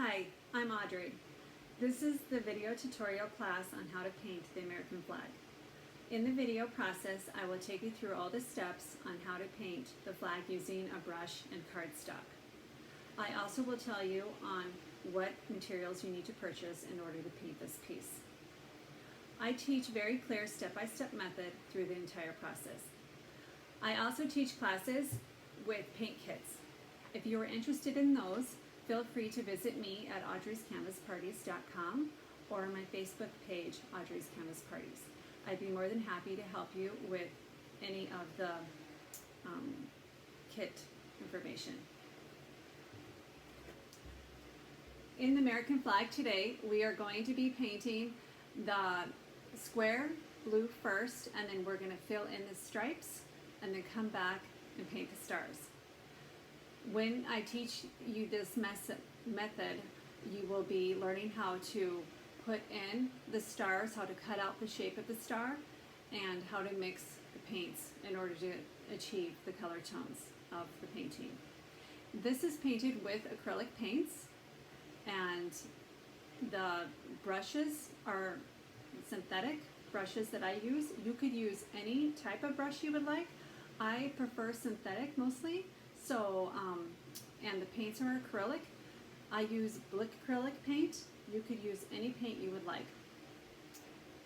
Hi, I'm Audrey. This is the video tutorial class on how to paint the American flag. In the video process, I will take you through all the steps on how to paint the flag using a brush and cardstock. I also will tell you on what materials you need to purchase in order to paint this piece. I teach very clear step-by-step method through the entire process. I also teach classes with paint kits. If you are interested in those, feel free to visit me at audreyscanvasparties.com or on my Facebook page, Audrey's Canvas Parties. I'd be more than happy to help you with any of the kit information. In the American flag today, we are going to be painting the square blue first, and then we're going to fill in the stripes and then come back and paint the stars. When I teach you this method, you will be learning how to put in the stars, how to cut out the shape of the star, and how to mix the paints in order to achieve the color tones of the painting. This is painted with acrylic paints, and the brushes are synthetic brushes that I use. You could use any type of brush you would like. I prefer synthetic mostly. So, and the paints are acrylic. I use Blick acrylic paint. You could use any paint you would like.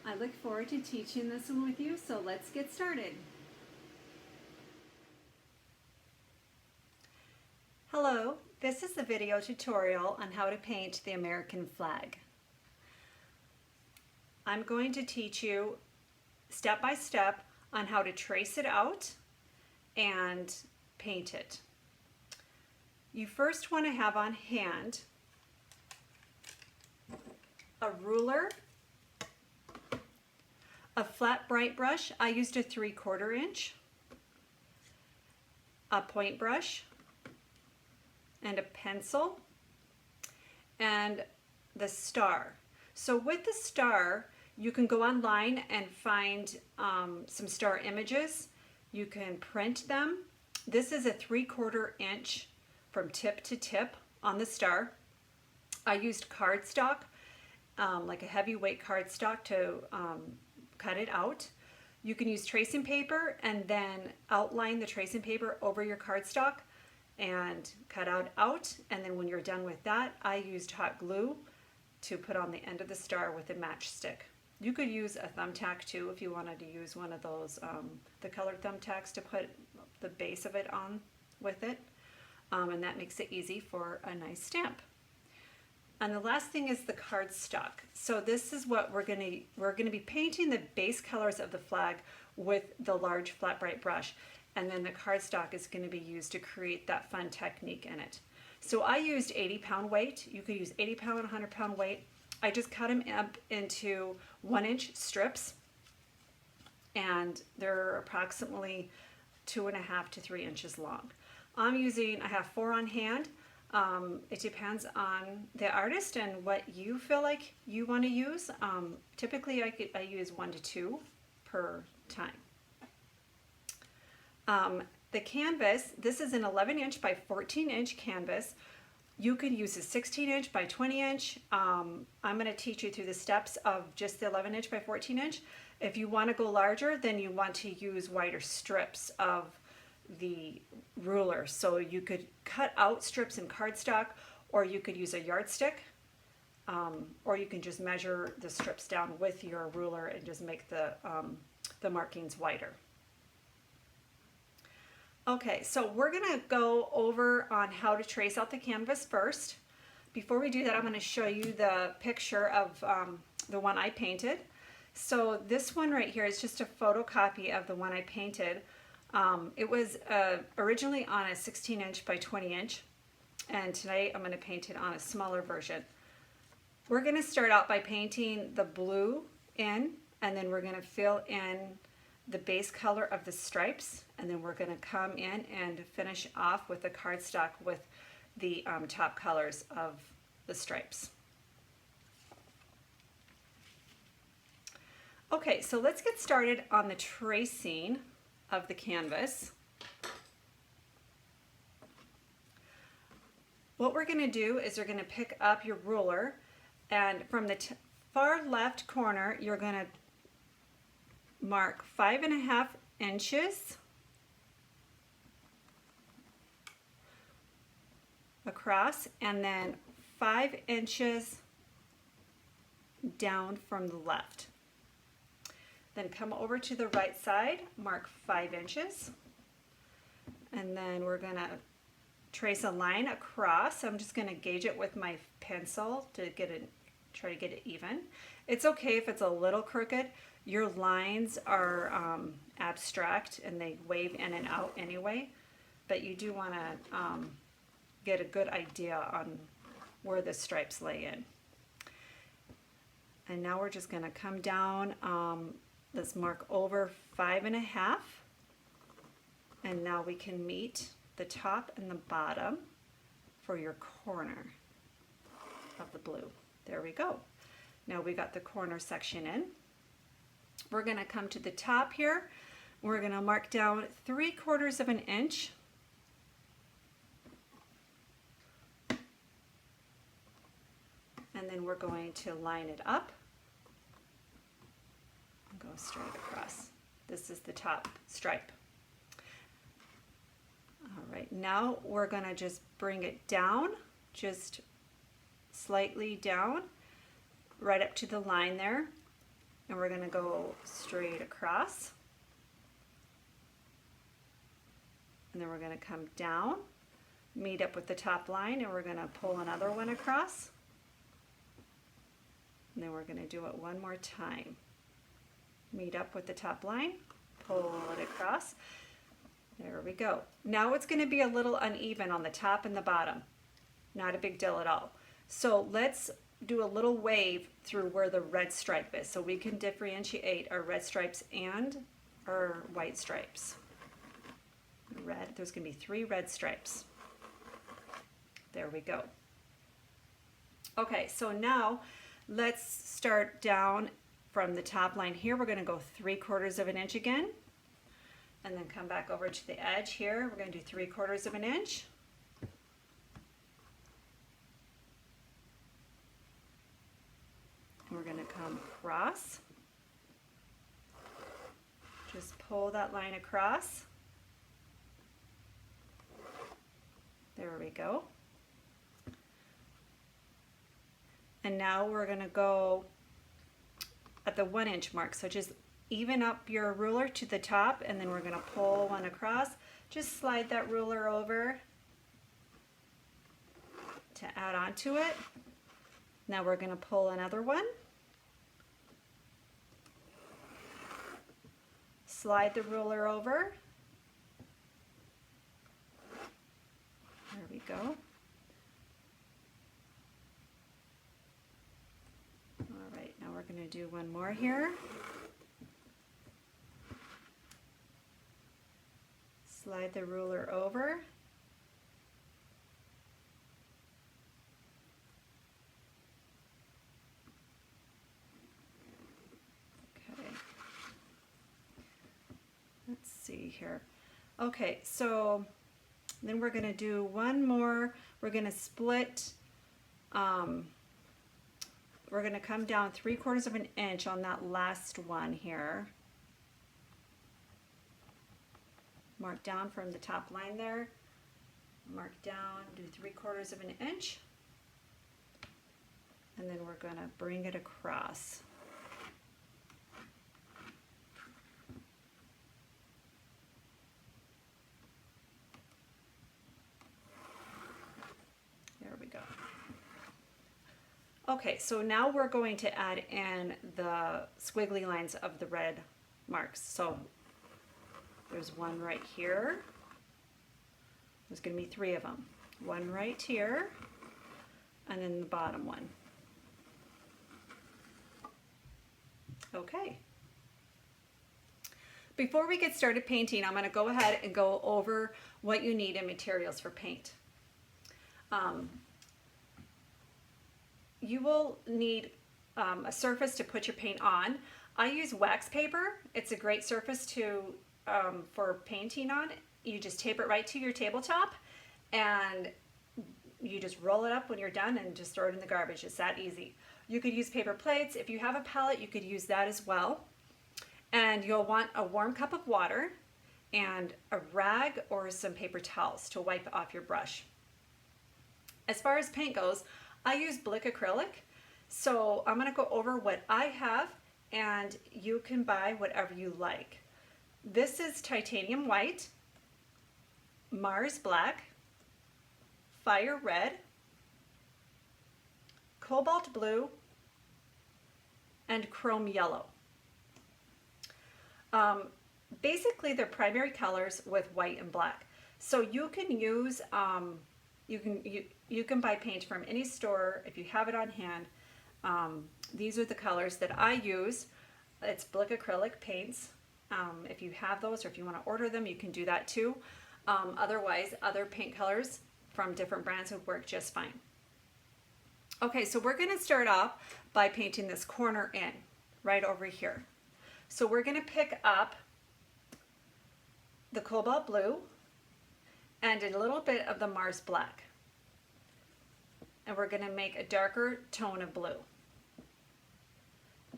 I look forward to teaching this one with you, so let's get started. Hello, this is the video tutorial on how to paint the American flag. I'm going to teach you step by step on how to trace it out and paint it. You first want to have on hand a ruler, a flat bright brush. I used a 3/4 inch, a point brush, and a pencil, and the star. So with the star, you can go online and find some star images. You can print them. This is a 3/4 inch from tip to tip on the star. I used cardstock, like a heavyweight cardstock, to cut it out. You can use tracing paper and then outline the tracing paper over your cardstock and cut out. And then when you're done with that, I used hot glue to put on the end of the star with a matchstick. You could use a thumbtack too if you wanted to use one of those, the colored thumbtacks, to put the base of it on with it, and that makes it easy for a nice stamp. And the last thing is the cardstock. So this is what we're going to be painting the base colors of the flag with the large flat bright brush, and then the cardstock is going to be used to create that fun technique in it. So I used 80-pound weight. You could use 80-pound, 100-pound weight. I just cut them up into 1-inch strips, and they're approximately 2.5 to 3 inches long. I have 4 on hand. It depends on the artist and what you feel like you want to use. Typically I use 1 to 2 per time. The canvas, this is an 11-inch by 14-inch canvas. You could use a 16-inch by 20-inch. I'm going to teach you through the steps of just the 11-inch by 14-inch. If you want to go larger, then you want to use wider strips of the ruler. So you could cut out strips in cardstock, or you could use a yardstick, or you can just measure the strips down with your ruler and just make the markings wider. Okay, so we're going to go over on how to trace out the canvas first. Before we do that, I'm going to show you the picture of the one I painted. So this one right here is just a photocopy of the one I painted. It was originally on a 16-inch by 20-inch, and today I'm going to paint it on a smaller version. We're going to start out by painting the blue in, and then we're going to fill in the base color of the stripes, and then we're going to come in and finish off with the cardstock with the top colors of the stripes. Okay, so let's get started on the tracing of the canvas. What we're going to do is you're going to pick up your ruler, and from the far left corner you're going to mark 5.5 inches across, and then 5 inches down from the left. Then come over to the right side, mark 5 inches, and then we're going to trace a line across. I'm just going to gauge it with my pencil to try to get it even. It's okay if it's a little crooked. Your lines are abstract and they wave in and out anyway, but you do want to get a good idea on where the stripes lay in. And now we're just going to come down, let's mark over 5.5, and now we can meet the top and the bottom for your corner of the blue. There we go. Now we got the corner section in. We're going to come to the top here. We're going to mark down 3/4 of an inch. And then we're going to line it up and go straight across. This is the top stripe. All right, now we're going to just bring it down, just slightly down, right up to the line there. And we're going to go straight across. And then we're going to come down, meet up with the top line, and we're going to pull another one across. And then we're going to do it one more time. Meet up with the top line, pull it across. There we go. Now it's going to be a little uneven on the top and the bottom. Not a big deal at all. So let's do a little wave through where the red stripe is so we can differentiate our red stripes and our white stripes. Red, there's going to be 3 red stripes. There we go. Okay, so now let's start down from the top line here. We're going to go 3/4 of an inch again, and then come back over to the edge here. We're going to do 3/4 of an inch. And we're going to come across. Just pull that line across. There we go. And now we're going to go at the 1 inch mark. So just even up your ruler to the top, and then we're going to pull one across. Just slide that ruler over to add on to it. Now we're going to pull another one. Slide the ruler over. There we go. We're going to do one more here. Slide the ruler over. Okay. Let's see here. Okay, so then we're going to do one more. We're going to split. We're going to come down 3/4 of an inch on that last one here. Mark down from the top line there. Mark down, do 3/4 of an inch. And then we're going to bring it across. There we go. Okay, so now we're going to add in the squiggly lines of the red marks. So there's one right here. There's going to be 3 of them. One right here, and then the bottom one. Okay. Before we get started painting, I'm going to go ahead and go over what you need in materials for paint. You will need a surface to put your paint on. I use wax paper. It's a great surface for painting on. You just tape it right to your tabletop, and you just roll it up when you're done and just throw it in the garbage. It's that easy. You could use paper plates. If you have a palette, you could use that as well. And you'll want a warm cup of water and a rag or some paper towels to wipe off your brush. As far as paint goes, I use Blick acrylic. So I'm going to go over what I have, and you can buy whatever you like. This is titanium white, Mars black, fire red, cobalt blue, and chrome yellow. Basically, they're primary colors with white and black. So you can use, you can buy paint from any store if you have it on hand. These are the colors that I use. It's Blick acrylic paints. If you have those, or if you want to order them, you can do that too. Otherwise, other paint colors from different brands would work just fine. Okay, so we're going to start off by painting this corner in, right over here. So we're going to pick up the cobalt blue and a little bit of the Mars black. And we're going to make a darker tone of blue.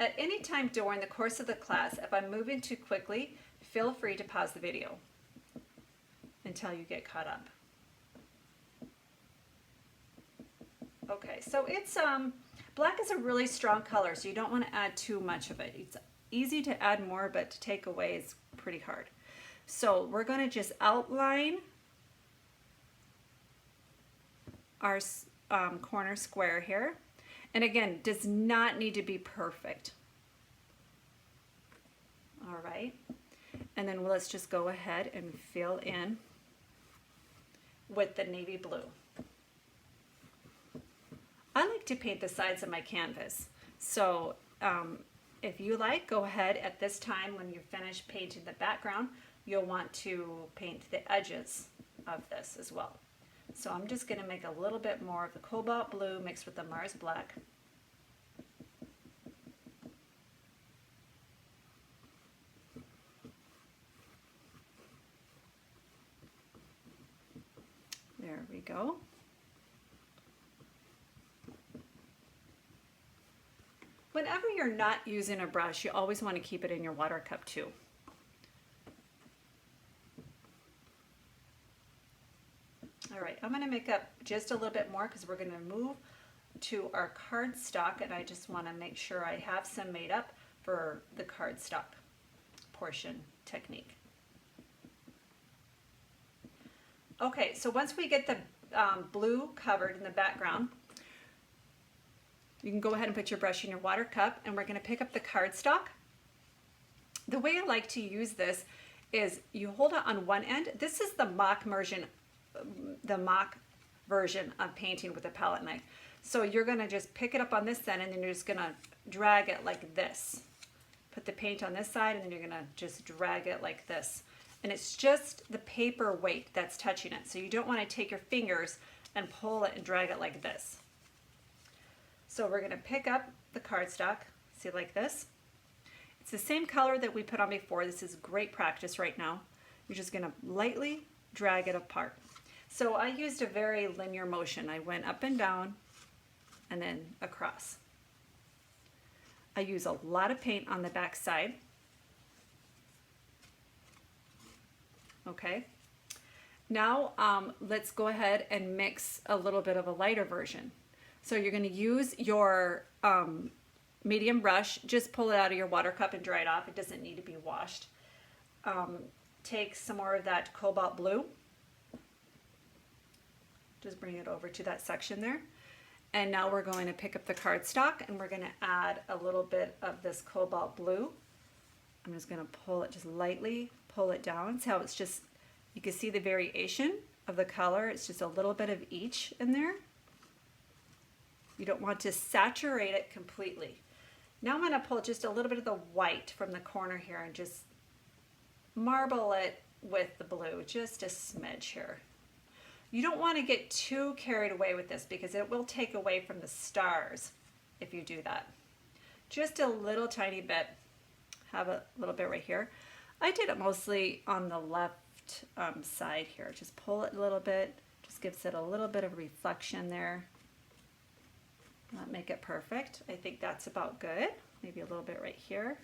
At any time during the course of the class, if I'm moving too quickly, feel free to pause the video until you get caught up. Okay, so it's black is a really strong color, so you don't want to add too much of it. It's easy to add more, but to take away is pretty hard. So we're going to just outline our corner square here. And again, does not need to be perfect. All right. And then let's just go ahead and fill in with the navy blue. I like to paint the sides of my canvas. So if you like, go ahead at this time when you finish painting the background, you'll want to paint the edges of this as well. So I'm just going to make a little bit more of the cobalt blue mixed with the Mars black. There we go. Whenever you're not using a brush, you always want to keep it in your water cup too. All right, I'm going to make up just a little bit more because we're going to move to our cardstock, and I just want to make sure I have some made up for the cardstock portion technique. Okay, so once we get the blue covered in the background, you can go ahead and put your brush in your water cup, and we're going to pick up the cardstock. The way I like to use this is you hold it on one end. This is the mock version of painting with a palette knife. So you're going to just pick it up on this end, and then you're just going to drag it like this. Put the paint on this side, and then you're going to just drag it like this. And it's just the paper weight that's touching it. So you don't want to take your fingers and pull it and drag it like this. So we're going to pick up the cardstock, see, like this. It's the same color that we put on before. This is great practice right now. You're just going to lightly drag it apart. So I used a very linear motion. I went up and down and then across. I use a lot of paint on the back side. Okay. Now let's go ahead and mix a little bit of a lighter version. So you're going to use your medium brush. Just pull it out of your water cup and dry it off. It doesn't need to be washed. Take some more of that cobalt blue. Just bring it over to that section there. And now we're going to pick up the cardstock, and we're going to add a little bit of this cobalt blue. I'm just going to pull it, just lightly pull it down. See how it's just, you can see the variation of the color. It's just a little bit of each in there. You don't want to saturate it completely. Now I'm going to pull just a little bit of the white from the corner here and just marble it with the blue, just a smidge here. You don't want to get too carried away with this because it will take away from the stars if you do that. Just a little tiny bit. Have a little bit right here. I did it mostly on the left side here. Just pull it a little bit, just Just gives it a little bit of reflection there. Not make it perfect. I think that's about good. Maybe a little bit right here.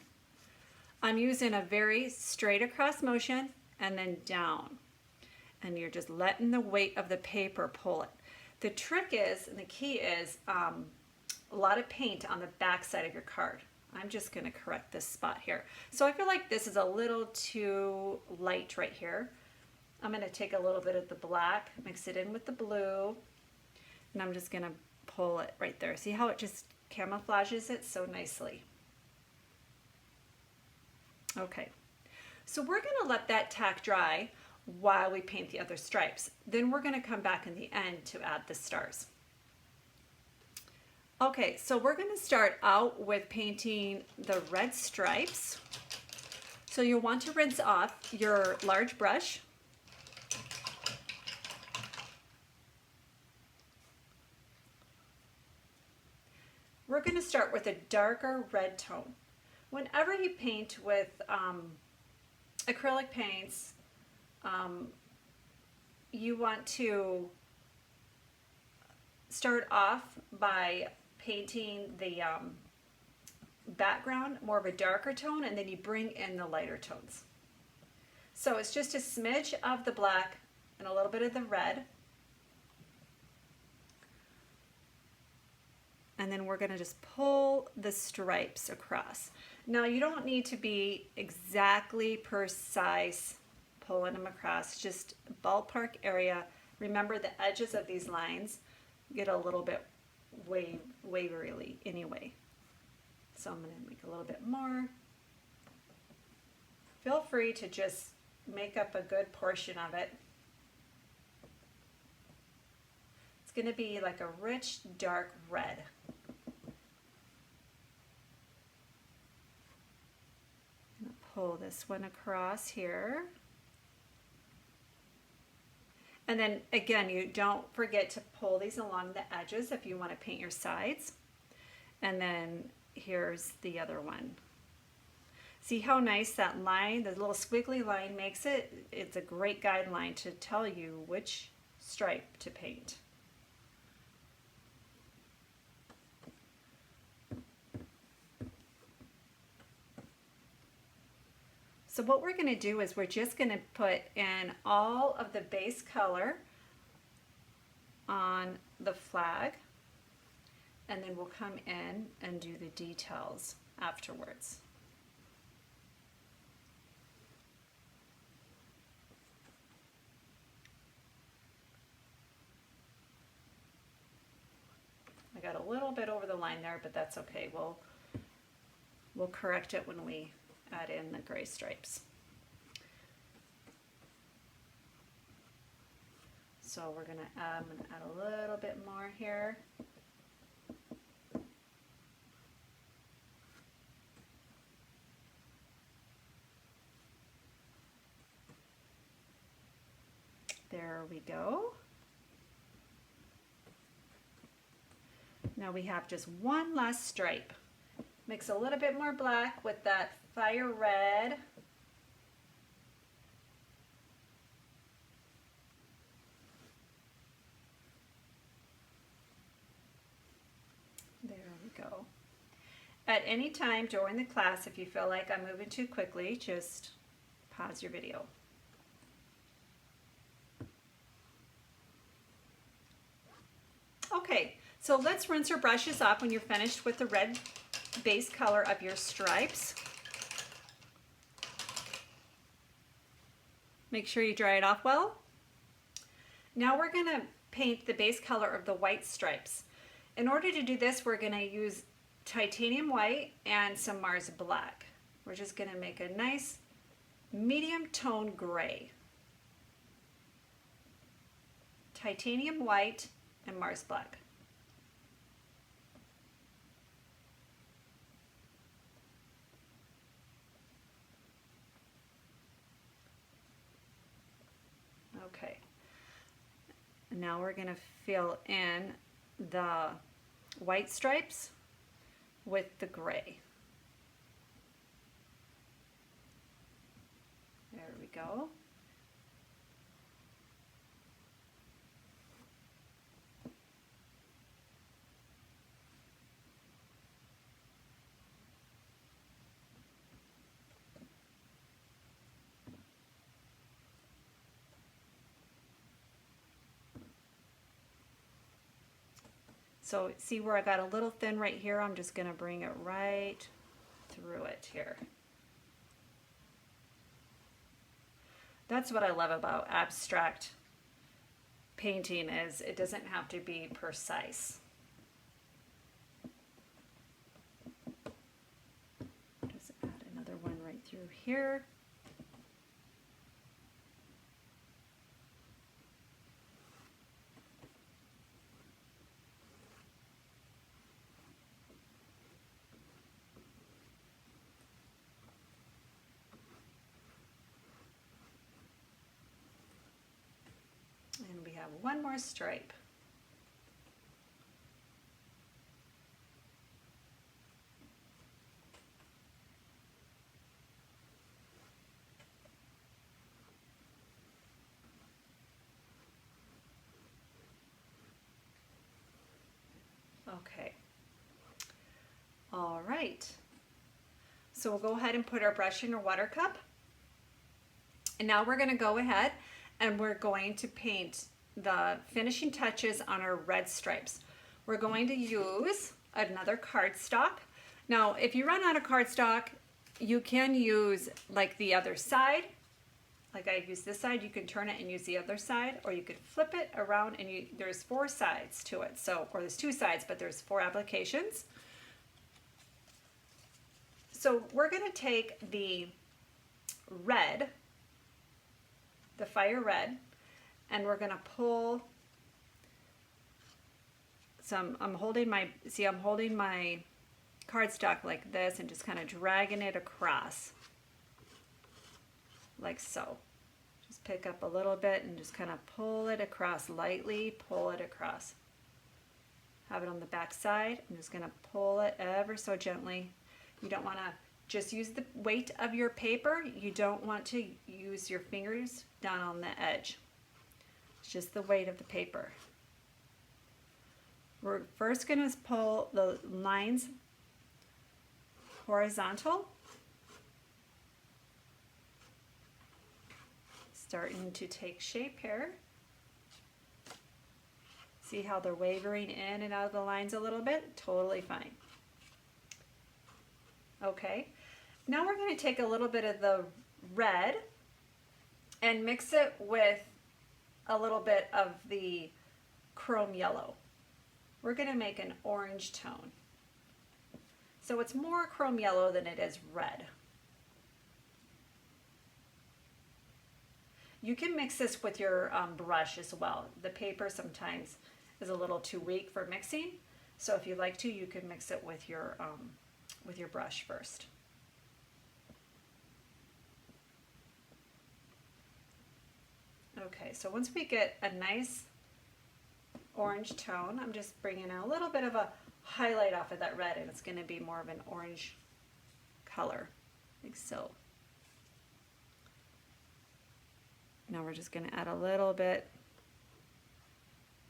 I'm using a very straight across motion and then down. And you're just letting the weight of the paper pull it. The trick is, and the key is, a lot of paint on the back side of your card. I'm just going to correct this spot here. So I feel like this is a little too light right here. I'm going to take a little bit of the black, mix it in with the blue, and I'm just going to pull it right there. See how it just camouflages it so nicely? Okay, so we're going to let that tack dry while we paint the other stripes. Then we're going to come back in the end to add the stars. Okay, so we're going to start out with painting the red stripes. So you'll want to rinse off your large brush. We're going to start with a darker red tone. Whenever you paint with acrylic paints, you want to start off by painting the background more of a darker tone, and then you bring in the lighter tones. So it's just a smidge of the black and a little bit of the red. And then we're going to just pull the stripes across. Now you don't need to be exactly precise pulling them across, just ballpark area. Remember, the edges of these lines get a little bit wavery anyway. So I'm going to make a little bit more. Feel free to just make up a good portion of it. It's going to be like a rich dark red. I'm going to pull this one across here. And then again, you don't forget to pull these along the edges if you want to paint your sides. And then here's the other one. See how nice that line, the little squiggly line makes it? It's a great guideline to tell you which stripe to paint. So what we're going to do is we're just going to put in all of the base color on the flag, and then we'll come in and do the details afterwards. I got a little bit over the line there, but that's okay. We'll correct it when we add in the gray stripes. So we're going to add a little bit more here. There we go. Now we have just one last stripe. Mix a little bit more black with that fire red. There we go. At any time during the class, if you feel like I'm moving too quickly, just pause your video. Okay, so let's rinse our brushes off when you're finished with the red base color of your stripes. Make sure you dry it off well. Now we're going to paint the base color of the white stripes. In order to do this, we're going to use titanium white and some Mars black. We're just going to make a nice medium tone gray. Titanium white and Mars black. Okay, now we're going to fill in the white stripes with the gray. There we go. So see where I got a little thin right here? I'm just going to bring it right through it here. That's what I love about abstract painting, is it doesn't have to be precise. Just add another one right through here. And we have one more stripe. Okay. All right. So we'll go ahead and put our brush in our water cup. And now we're going to go ahead and we're going to paint the finishing touches on our red stripes. We're going to use another cardstock. Now, if you run out of cardstock, you can use like the other side. Like I use this side, you can turn it and use the other side, or you could flip it around and there's 4 sides to it. So, or there's 2 sides, but there's 4 applications. So we're going to take the red, the fire red, and we're going to pull some, I'm holding my cardstock like this and just kind of dragging it across like so. Just pick up a little bit and just kind of pull it across lightly, pull it across. Have it on the back side. I'm just going to pull it ever so gently. You don't want to just use the weight of your paper. You don't want to use your fingers down on the edge. It's just the weight of the paper. We're first going to pull the lines horizontal. Starting to take shape here. See how they're wavering in and out of the lines a little bit? Totally fine. Okay, now we're going to take a little bit of the red and mix it with a little bit of the chrome yellow. We're going to make an orange tone. So it's more chrome yellow than it is red. You can mix this with your brush as well. The paper sometimes is a little too weak for mixing, so if you like to, you can mix it with your brush first. Okay, so once we get a nice orange tone, I'm just bringing a little bit of a highlight off of that red, and it's going to be more of an orange color, like so. Now we're just going to add a little bit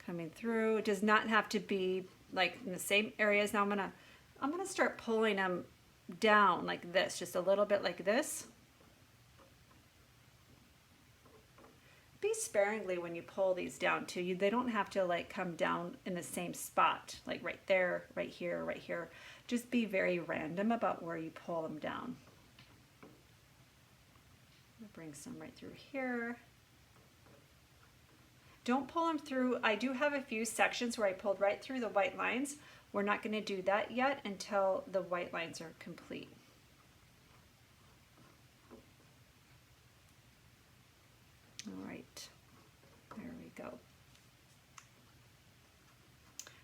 coming through. It does not have to be like in the same areas. Now I'm gonna start pulling them down like this, just a little bit like this. Be sparingly when you pull these down too. They don't have to like come down in the same spot, like right there, right here, right here. Just be very random about where you pull them down. I'll bring some right through here. Don't pull them through. I do have a few sections where I pulled right through the white lines. We're not going to do that yet until the white lines are complete. All right, there we go.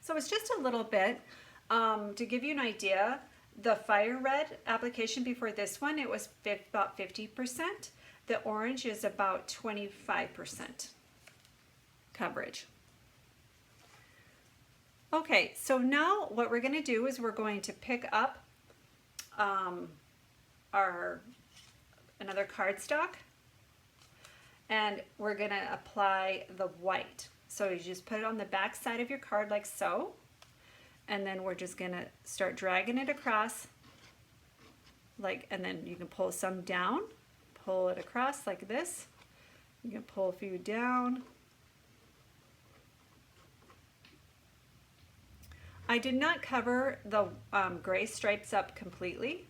So it's just a little bit to give you an idea. The fire red application before this one, it was about 50%. The orange is about 25% coverage. Okay, so now what we're going to do is we're going to pick up another cardstock, and we're going to apply the white. So you just put it on the back side of your card like so, and then we're just going to start dragging it across, and then you can pull some down, pull it across like this. You can pull a few down. I did not cover the gray stripes up completely.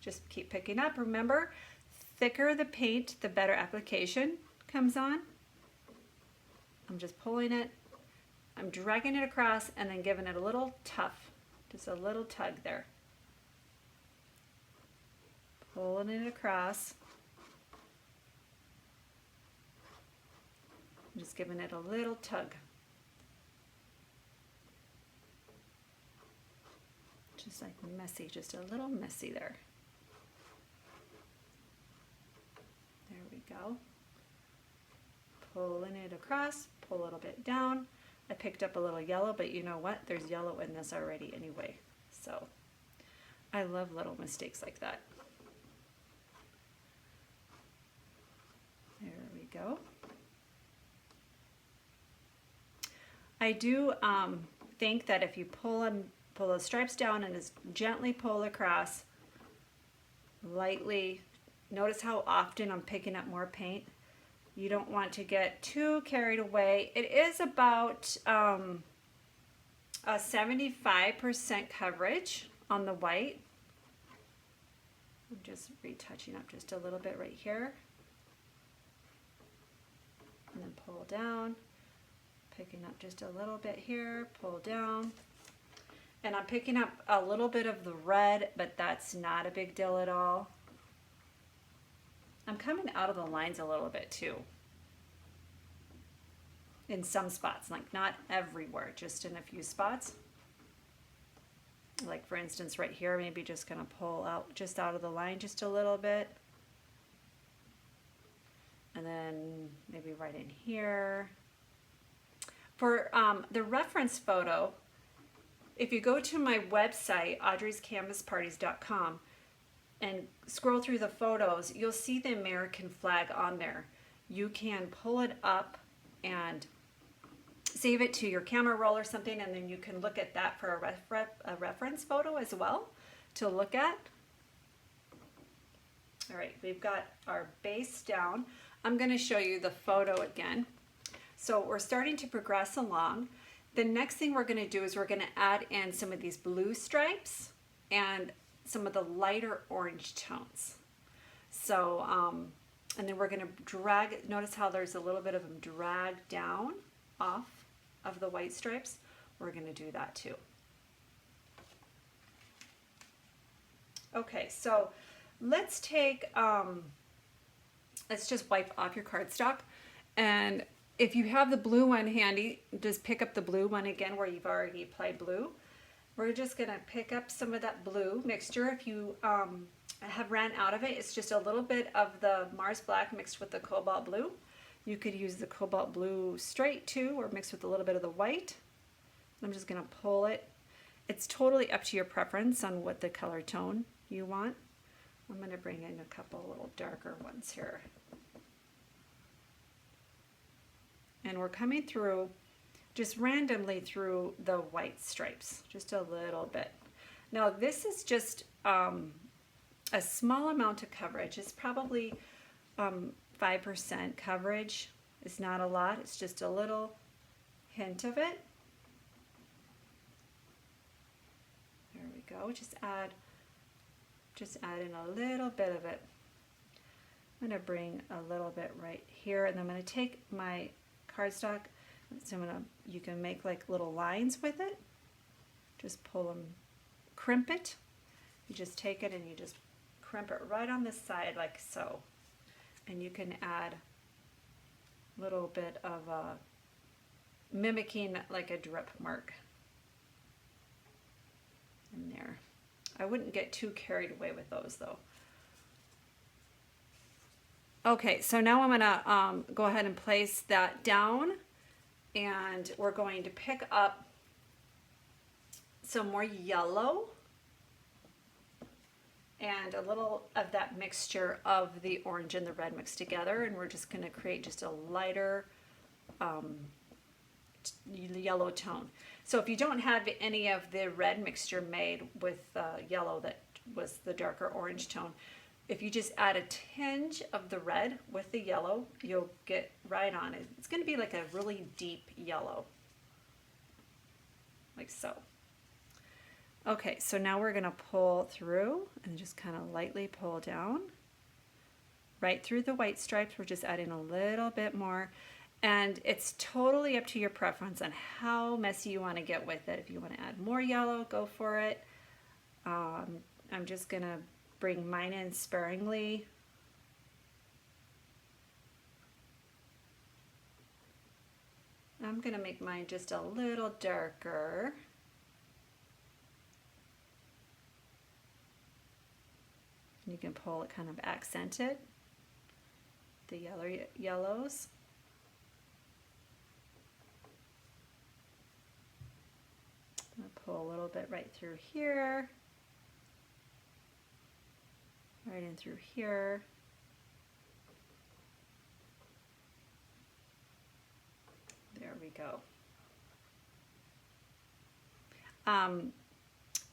Just keep picking up. Remember, thicker the paint, the better application comes on. I'm just pulling it. I'm dragging it across and then giving it a little tuff, just a little tug there. Pulling it across. I'm just giving it a little tug. Just like messy, just a little messy there. There we go. Pulling it across, pull a little bit down. I picked up a little yellow, but you know what? There's yellow in this already anyway. So I love little mistakes like that. There we go. I do think that if you pull those stripes down and just gently pull across, lightly, notice how often I'm picking up more paint. You don't want to get too carried away. It is about a 75% coverage on the white. I'm just retouching up just a little bit right here. And then pull down, picking up just a little bit here, pull down. And I'm picking up a little bit of the red, but that's not a big deal at all. I'm coming out of the lines a little bit too. In some spots, like not everywhere, just in a few spots. Like for instance, right here, maybe just gonna pull out just out of the line just a little bit. And then maybe right in here. For the reference photo, if you go to my website, audreyscanvasparties.com, and scroll through the photos, you'll see the American flag on there. You can pull it up and save it to your camera roll or something, and then you can look at that for a reference photo as well to look at. All right, we've got our base down. I'm going to show you the photo again. So we're starting to progress along. The next thing we're going to do is we're going to add in some of these blue stripes and some of the lighter orange tones. So, and then we're going to drag, notice how there's a little bit of them drag down off of the white stripes. We're going to do that too. Okay, so let's take, let's just wipe off your cardstock, and if you have the blue one handy, just pick up the blue one again where you've already applied blue. We're just going to pick up some of that blue mixture. If you have ran out of it, it's just a little bit of the Mars Black mixed with the cobalt blue. You could use the cobalt blue straight too, or mix with a little bit of the white. I'm just going to pull it. It's totally up to your preference on what the color tone you want. I'm going to bring in a couple little darker ones here. And we're coming through just randomly through the white stripes, just a little bit. Now this is just a small amount of coverage. It's probably 5% coverage. It's not a lot, it's just a little hint of it. There we go, just add in a little bit of it. I'm gonna bring a little bit right here, and I'm gonna take my cardstock, so you can make like little lines with it. Just pull them, crimp it. You just take it and you just crimp it right on this side like so. And you can add a little bit of mimicking like a drip mark in there. I wouldn't get too carried away with those though. Okay, so now I'm gonna go ahead and place that down, and we're going to pick up some more yellow and a little of that mixture of the orange and the red mixed together, and we're just gonna create just a lighter yellow tone. So if you don't have any of the red mixture made with yellow that was the darker orange tone, if you just add a tinge of the red with the yellow, you'll get right on it. It's going to be like a really deep yellow, like so. Okay, so now we're going to pull through and just kind of lightly pull down. Right through the white stripes, we're just adding a little bit more. And it's totally up to your preference on how messy you want to get with it. If you want to add more yellow, go for it. I'm just going to bring mine in sparingly. I'm going to make mine just a little darker. You can pull it kind of accented, the yellows. I'll pull a little bit right through here, right in through here. There we go.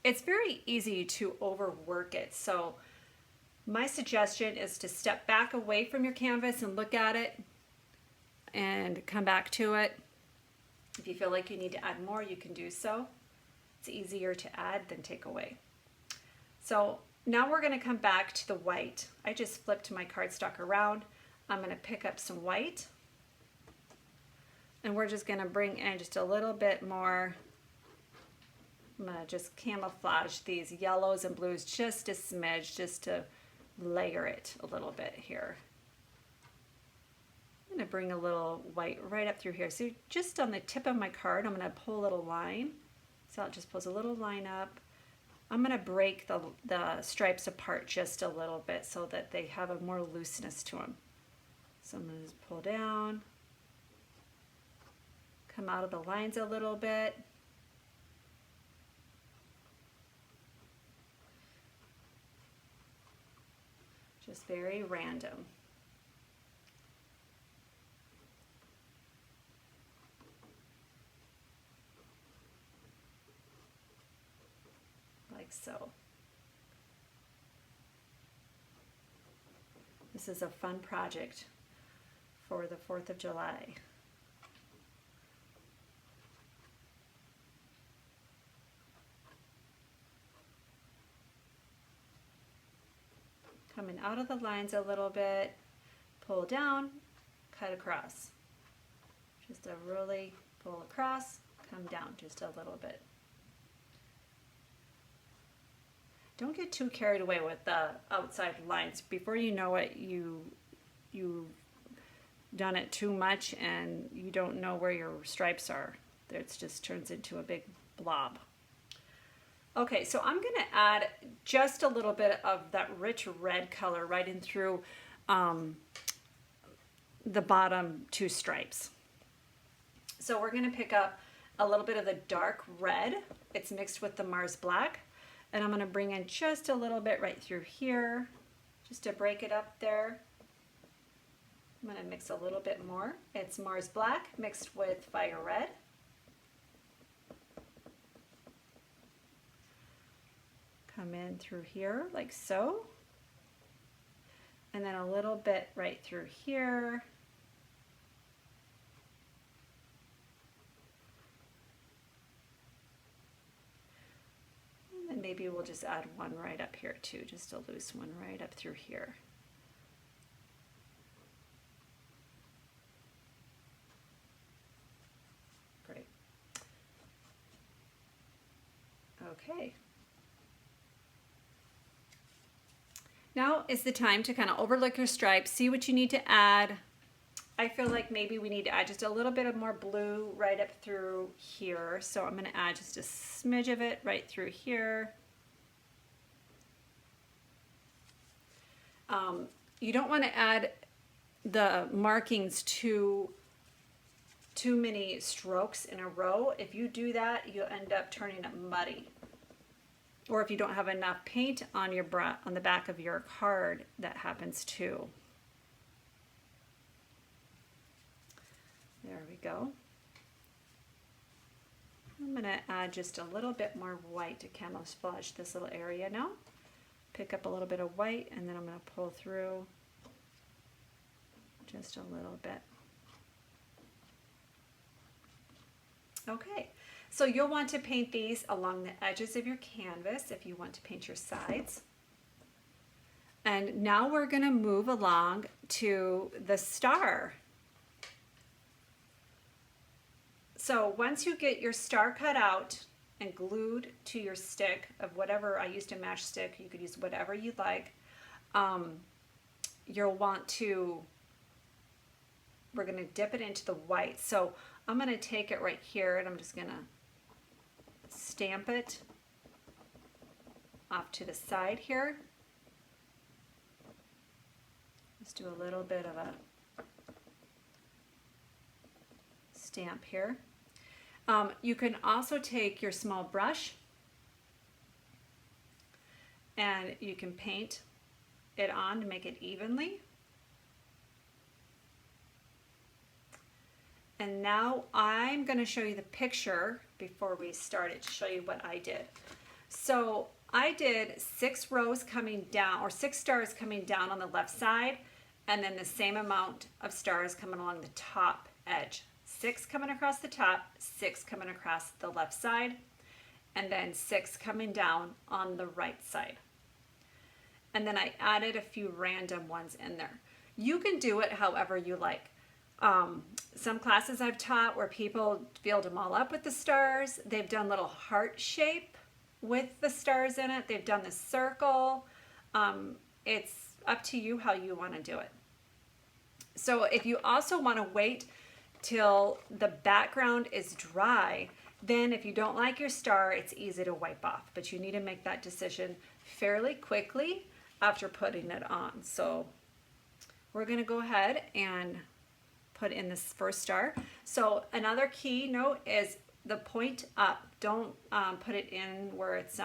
It's very easy to overwork it, so my suggestion is to step back away from your canvas and look at it and come back to it. If you feel like you need to add more, you can do so. It's easier to add than take away. So now we're going to come back to the white. I just flipped my cardstock around. I'm going to pick up some white. And we're just going to bring in just a little bit more. I'm going to just camouflage these yellows and blues just a smidge, just to layer it a little bit here. I'm going to bring a little white right up through here. So just on the tip of my card, I'm going to pull a little line. So it just pulls a little line up. I'm going to break the stripes apart just a little bit so that they have a more looseness to them. So I'm going to just pull down, come out of the lines a little bit. Just very random. Like so. This is a fun project for the 4th of July. Coming out of the lines a little bit, pull down, cut across. Just a really pull across, come down just a little bit. Don't get too carried away with the outside lines. Before you know it, you've done it too much and you don't know where your stripes are. It just turns into a big blob. Okay, so I'm going to add just a little bit of that rich red color right in through the bottom two stripes. So we're going to pick up a little bit of the dark red. It's mixed with the Mars black. And I'm going to bring in just a little bit right through here, just to break it up there. I'm going to mix a little bit more. It's Mars black mixed with fire red. Come in through here like so. And then a little bit right through here. And maybe we'll just add one right up here too, just a loose one right up through here. Great. Okay. Now is the time to kind of overlook your stripes, see what you need to add. I feel like maybe we need to add just a little bit of more blue right up through here. So I'm going to add just a smidge of it right through here. You don't want to add the markings too many strokes in a row. If you do that, you'll end up turning it muddy. Or if you don't have enough paint on your on the back of your card, that happens too. There we go. I'm going to add just a little bit more white to camouflage this little area now. Pick up a little bit of white and then I'm going to pull through just a little bit. Okay, So you'll want to paint these along the edges of your canvas if you want to paint your sides. And now we're going to move along to the star. So once you get your star cut out and glued to your stick of whatever, I used a matchstick, you could use whatever you'd like, you'll want to, we're going to dip it into the white. So I'm going to take it right here and I'm just going to stamp it off to the side here. Let's do a little bit of a stamp here. You can also take your small brush and you can paint it on to make it evenly. And now I'm going to show you the picture before we start it to show you what I did. So I did 6 rows coming down, or 6 stars coming down on the left side, and then the same amount of stars coming along the top edge. 6 coming across the top, 6 coming across the left side, and then 6 coming down on the right side. And then I added a few random ones in there. You can do it however you like. Some classes I've taught where people filled them all up with the stars. They've done little heart shape with the stars in it. They've done the circle. It's up to you how you want to do it. So if you also want to wait till the background is dry, then if you don't like your star, it's easy to wipe off, but you need to make that decision fairly quickly after putting it on. So we're going to go ahead and put in this first star. So another key note is the point up. Don't put it in where it's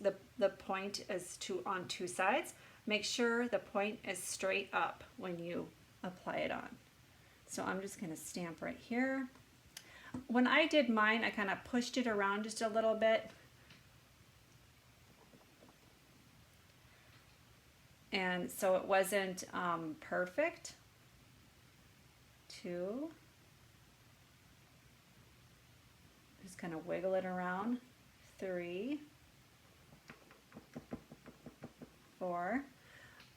the point is on 2 sides. Make sure the point is straight up when you apply it on. So I'm just going to stamp right here. When I did mine, I kind of pushed it around just a little bit. And so it wasn't perfect. 2. Just kind of wiggle it around. 3. 4.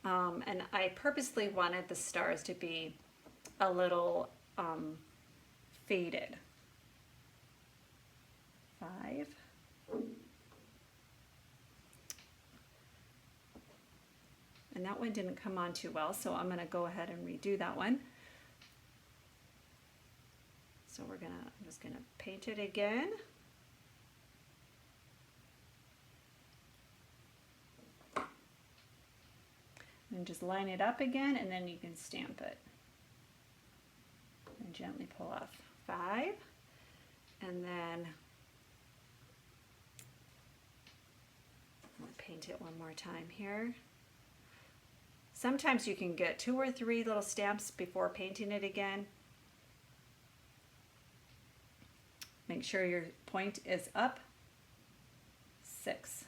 And I purposely wanted the stars to be a little faded. 5. And that one didn't come on too well, so I'm going to go ahead and redo that one. So I'm just going to paint it again. And just line it up again, and then you can stamp it. And gently pull off. 5. And then I'll paint it one more time here. Sometimes you can get 2 or 3 little stamps before painting it again. Make sure your point is up. 6.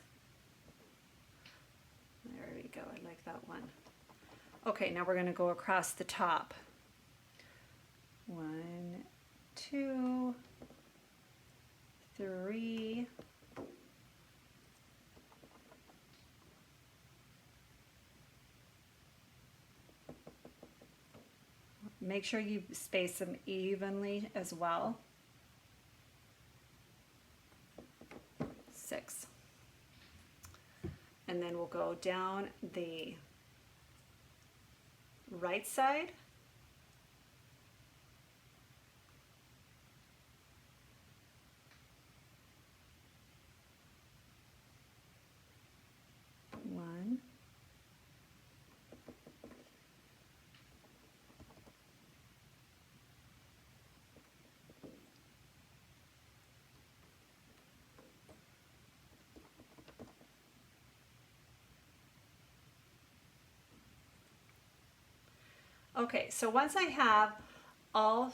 There we go, I like that one. Okay, now we're going to go across the top. 1, 2, 3. Make sure you space them evenly as well. 6. And then we'll go down the right side. 1. Okay, so once I have all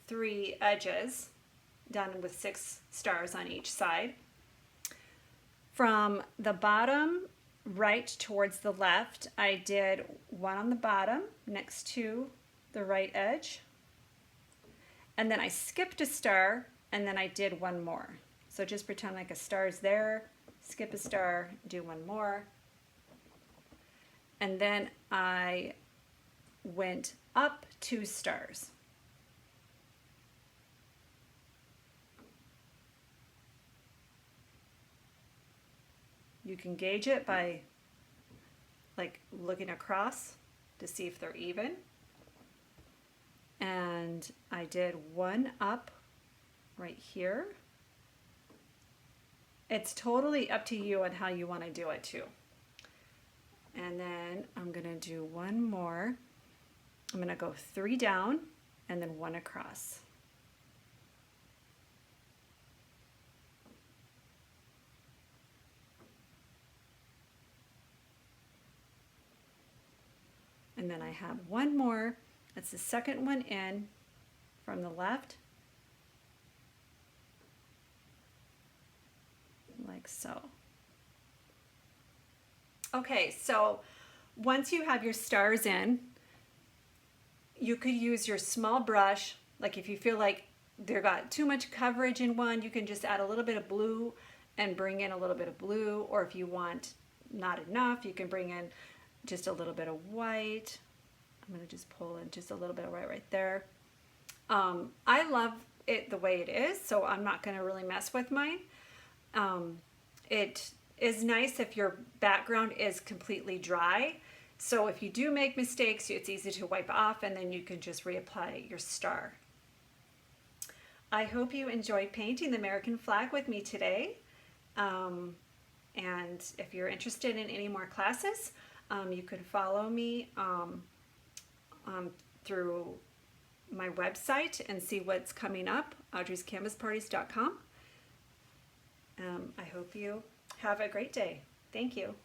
3 edges done with 6 stars on each side, from the bottom right towards the left, I did 1 on the bottom next to the right edge, and then I skipped a star and then I did one more. So just pretend like a star's there, skip a star, do one more. And then I went up 2 stars. You can gauge it by like looking across to see if they're even. And I did one up right here. It's totally up to you on how you want to do it too. And then I'm going to do one more. I'm going to go 3 down and then 1 across. And then I have one more. That's the second one in from the left, like so. Okay, so once you have your stars in, you could use your small brush. Like if you feel like they've got too much coverage in one, you can just add a little bit of blue and bring in a little bit of blue. Or if you want not enough, you can bring in just a little bit of white. I'm going to just pull in just a little bit of white right there. I love it the way it is, so I'm not going to really mess with mine. It is nice if your background is completely dry. So if you do make mistakes, it's easy to wipe off and then you can just reapply your star. I hope you enjoyed painting the American flag with me today. And if you're interested in any more classes, you could follow me through my website and see what's coming up, audreyscanvasparties.com. I hope you have a great day. Thank you.